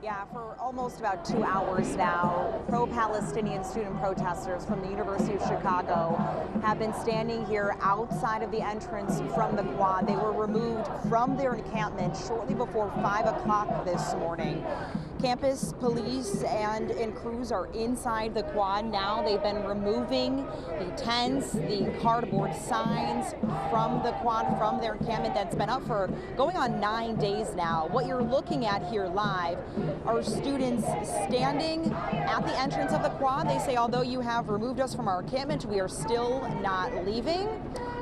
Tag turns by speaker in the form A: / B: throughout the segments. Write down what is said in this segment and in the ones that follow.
A: Yeah, for almost about 2 hours now, pro-Palestinian student protesters from the University of Chicago have been standing here outside of the entrance from the quad. They were removed from their encampment shortly before 5 o'clock this morning. Campus police and crews are inside the quad now. They've been removing the tents, the cardboard signs from the quad, from their encampment that's been up for going on 9 days now. What you're looking at here live are students standing at the entrance of the quad. They say, although you have removed us from our encampment, we are still not leaving.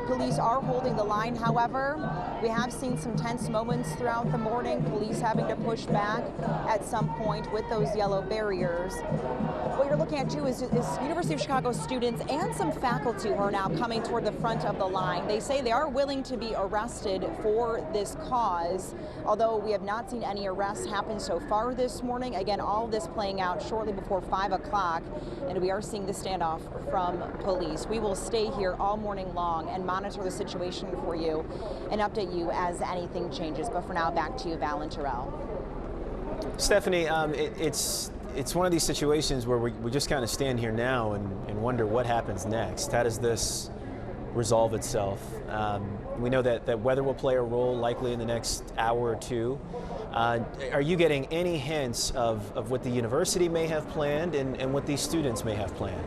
A: Police are holding the line, however. We have seen some tense moments throughout the morning, police having to push back at some point with those yellow barriers. What you're looking at too is University of Chicago students and some faculty who are now coming toward the front of the line. They say they are willing to be arrested for this cause, although we have not seen any arrests happen so far this morning. Again, all of this playing out shortly before 5 o'clock, and we are seeing the standoff from police. We will stay here all morning long and monitor the situation for you and update you as anything changes. But for now, back to you, Val and Terrell.
B: Stephanie, it's one of these situations where we just kind of stand here now and wonder what happens next. How does this resolve itself? We know that weather will play a role likely in the next hour or two. Are you getting any hints of what the university may have planned and what these students may have planned?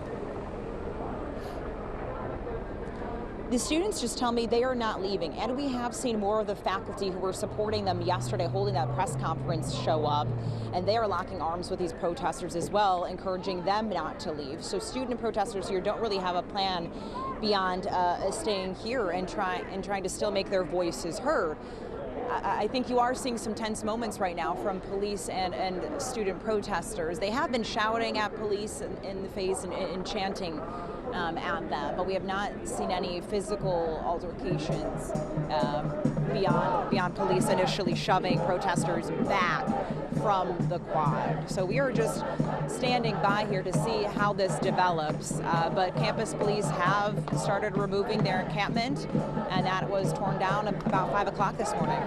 A: The students just tell me they are not leaving, and we have seen more of the faculty who were supporting them yesterday holding that press conference show up, and they are locking arms with these protesters as well, encouraging them not to leave. So student protesters here don't really have a plan beyond staying here and trying to still make their voices heard. I think you are seeing some tense moments right now from police and student protesters. They have been shouting at police in the face and chanting at them, but we have not seen any physical altercations beyond police initially shoving protesters back from the quad. So we are just standing by here to see how this develops, but campus police have started removing their encampment, and that was torn down about 5 o'clock this morning.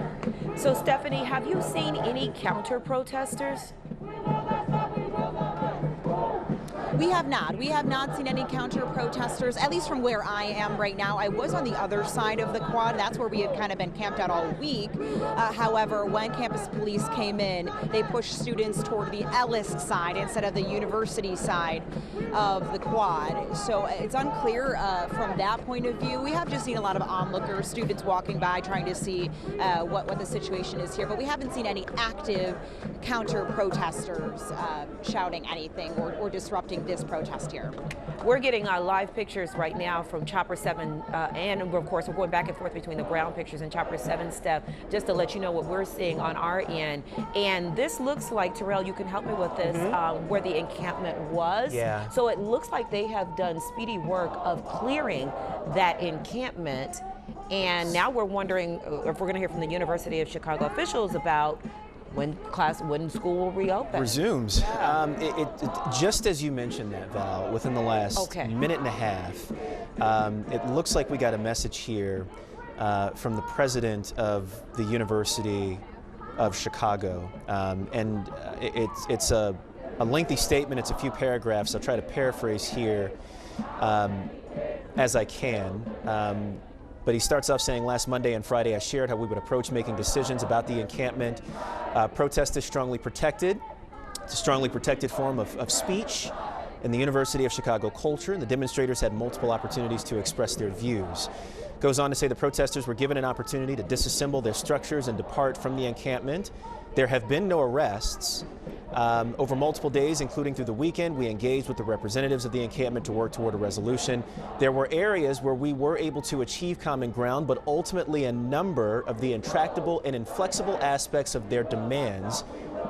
C: So Stephanie, have you seen any counter protesters?
A: We have not. We have not seen any counter protesters, at least from where I am right now. I was on the other side of the quad. That's where we had kind of been camped out all week. However, when campus police came in, they pushed students toward the Ellis side instead of the university side of the quad. So it's unclear from that point of view. We have just seen a lot of onlookers, students walking by trying to see what the situation is here. But we haven't seen any active counter protesters shouting anything or disrupting this protest here.
C: We're getting live pictures right now from Chopper 7, and of course we're going back and forth between the ground pictures and Chopper 7 stuff, just to let you know what we're seeing on our end. And this looks like, Terrell, you can help me with this, where the encampment was.
B: Yeah.
C: So it looks like they have done speedy work of clearing that encampment. And now we're wondering if we're going to hear from the University of Chicago officials about when school will reopen.
B: Resumes. It just as you mentioned that, Val, within the last minute and a half, it looks like we got a message here from the president of the University of Chicago, and it's a lengthy statement. It's a few paragraphs. I'll try to paraphrase here as I can. But he starts off saying, last Monday and Friday I shared how we would approach making decisions about the encampment. Protest is strongly protected. It's a strongly protected form of speech in the University of Chicago culture, and the demonstrators had multiple opportunities to express their views. Goes on to say the protesters were given an opportunity to disassemble their structures and depart from the encampment. There have been no arrests. Over multiple days, including through the weekend, we engaged with the representatives of the encampment to work toward a resolution. There were areas where we were able to achieve common ground, but ultimately a number of the intractable and inflexible aspects of their demands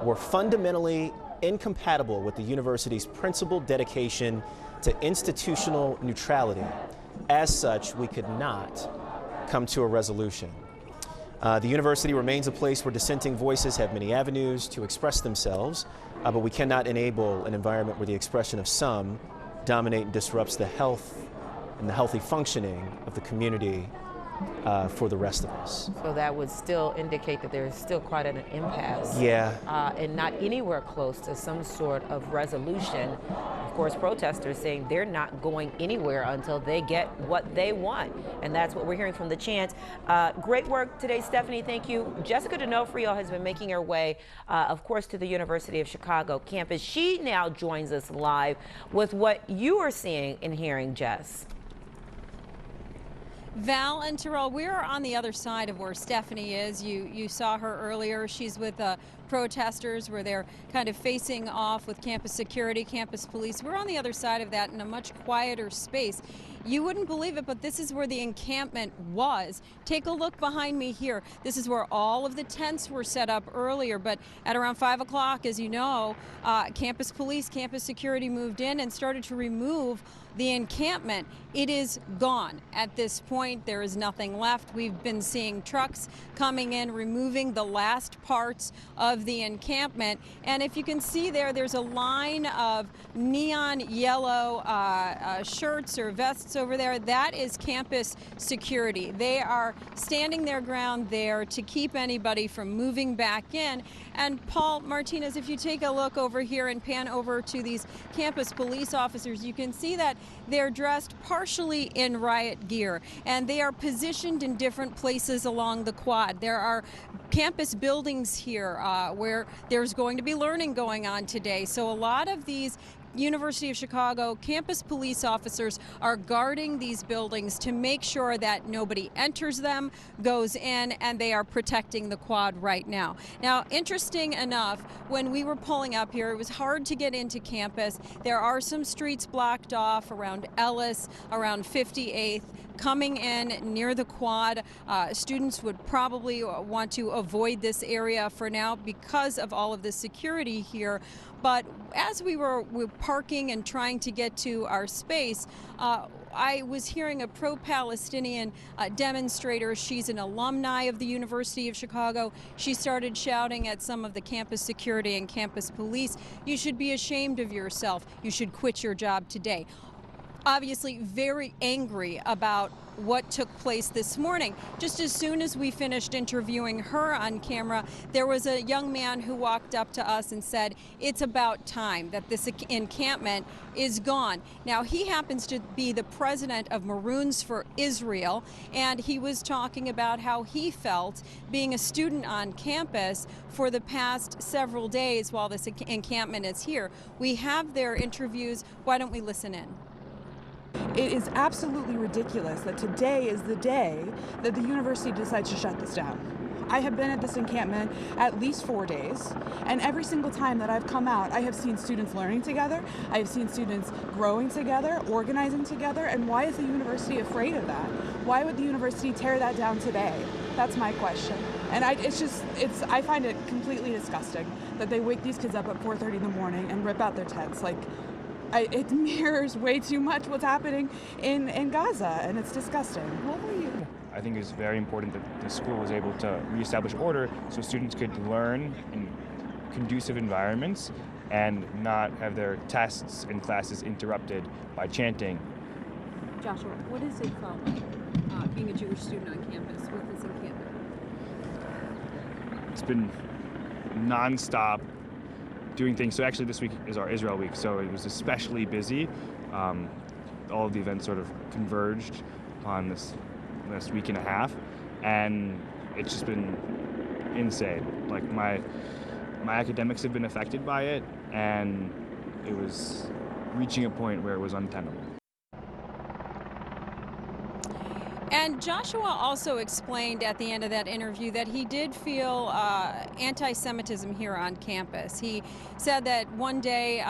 B: were fundamentally incompatible with the university's principled dedication to institutional neutrality. As such, we could not come to a resolution. The university remains a place where dissenting voices have many avenues to express themselves, but we cannot enable an environment where the expression of some dominate and disrupts the health and the healthy functioning of the community for the rest of us.
C: So that would still indicate that there's still quite an impasse.
B: Yeah.
C: And not anywhere close to some sort of resolution. Of course, protesters saying they're not going anywhere until they get what they want. And that's what we're hearing from the chants. Great work today, Stephanie. Thank you. Jessica D'Onofrio has been making her way, of course, to the University of Chicago campus. She now joins us live with what you are seeing and hearing, Jess.
D: Val and Terrell, we're on the other side of where Stephanie is. You saw her earlier. She's with protesters where they're kind of facing off with campus security, campus police. We're on the other side of that in a much quieter space. You wouldn't believe it, but this is where the encampment was. Take a look behind me here. This is where all of the tents were set up earlier, but at around 5 o'clock, as you know, campus police, campus security moved in and started to remove the encampment. It is gone. At this point, there is nothing left. We've been seeing trucks coming in, removing the last parts of the encampment. And if you can see there, there's a line of neon yellow shirts or vests over there. That is campus security. They are standing their ground there to keep anybody from moving back in. And Paul Martinez, if you take a look over here and pan over to these campus police officers, you can see that they're dressed partially in riot gear, and they are positioned in different places along the quad. There are campus buildings here where there's going to be learning going on today. So a lot of these University of Chicago campus police officers are guarding these buildings to make sure that nobody enters them, goes in, and they are protecting the quad right now. Now, interesting enough, when we were pulling up here, it was hard to get into campus. There are some streets blocked off around Ellis, around 58th. Coming in near the quad, students would probably want to avoid this area for now because of all of the security here. But as we were parking and trying to get to our space, I was hearing a pro-Palestinian demonstrator. She's an alumni of the University of Chicago. She started shouting at some of the campus security and campus police, "You should be ashamed of yourself. You should quit your job today." Obviously very angry about what took place this morning. Just as soon as we finished interviewing her on camera, there was a young man who walked up to us and said, "It's about time that this encampment is gone." Now, he happens to be the president of Maroons for Israel, and he was talking about how he felt being a student on campus for the past several days while this encampment is here. We have their interviews. Why don't we listen in?
E: It is absolutely ridiculous that today is the day that the university decides to shut this down. I have been at this encampment at least 4 days, and every single time that I've come out, I have seen students learning together, I have seen students growing together, organizing together, and why is the university afraid of that? Why would the university tear that down today? That's my question. And I find it completely disgusting that they wake these kids up at 4:30 in the morning and rip out their tents. It mirrors way too much what's happening in Gaza, and it's disgusting. What were you?
F: I think it's very important that the school was able to reestablish order so students could learn in conducive environments and not have their tests and classes interrupted by chanting.
D: Joshua, what does it feel like being a Jewish student on campus with this encampment?
F: It's been nonstop doing things. So actually this week is our Israel week, so it was especially busy. All of the events sort of converged on this last week and a half, and it's just been insane. Like my academics have been affected by it, and it was reaching a point where it was untenable.
D: And Joshua also explained at the end of that interview that he did feel anti-Semitism here on campus. He said that one day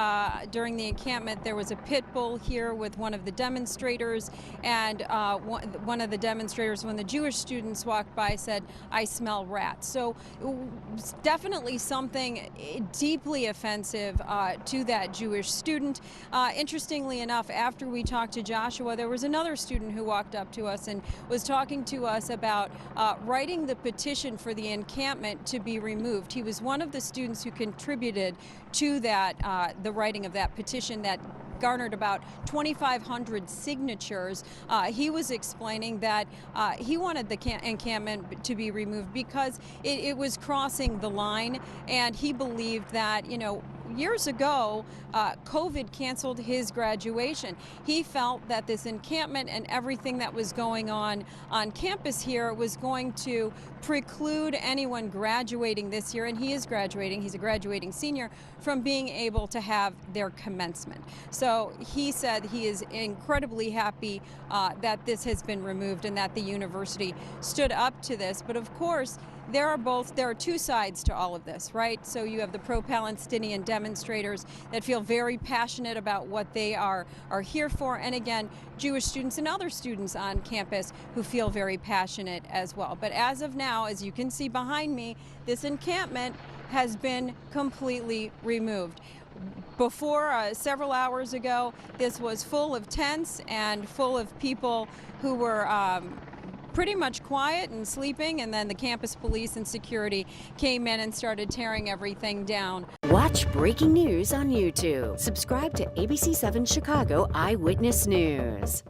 D: during the encampment there was a pit bull here with one of the demonstrators, and one of the demonstrators, when the Jewish students walked by, said, "I smell rats." So it's definitely something deeply offensive to that Jewish student. Interestingly enough, after we talked to Joshua, there was another student who walked up to us and was talking to us about writing the petition for the encampment to be removed. He was one of the students who contributed to that, the writing of that petition that garnered about 2,500 signatures. He was explaining that he wanted the encampment to be removed because it was crossing the line, and he believed that, you know, years ago, COVID canceled his graduation. He felt that this encampment and everything that was going on campus here was going to preclude anyone graduating this year, and he is graduating, he's a graduating senior, from being able to have their commencement. So he said he is incredibly happy that this has been removed and that the university stood up to this. But of course, there are two sides to all of this, right? So you have the pro-Palestinian demonstrators that feel very passionate about what they are here for, and again, Jewish students and other students on campus who feel very passionate as well. But as of now, as you can see behind me, this encampment has been completely removed. Before, several hours ago, this was full of tents and full of people who were pretty much quiet and sleeping, and then the campus police and security came in and started tearing everything down.
G: Watch breaking news on YouTube. Subscribe to ABC7 Chicago Eyewitness News.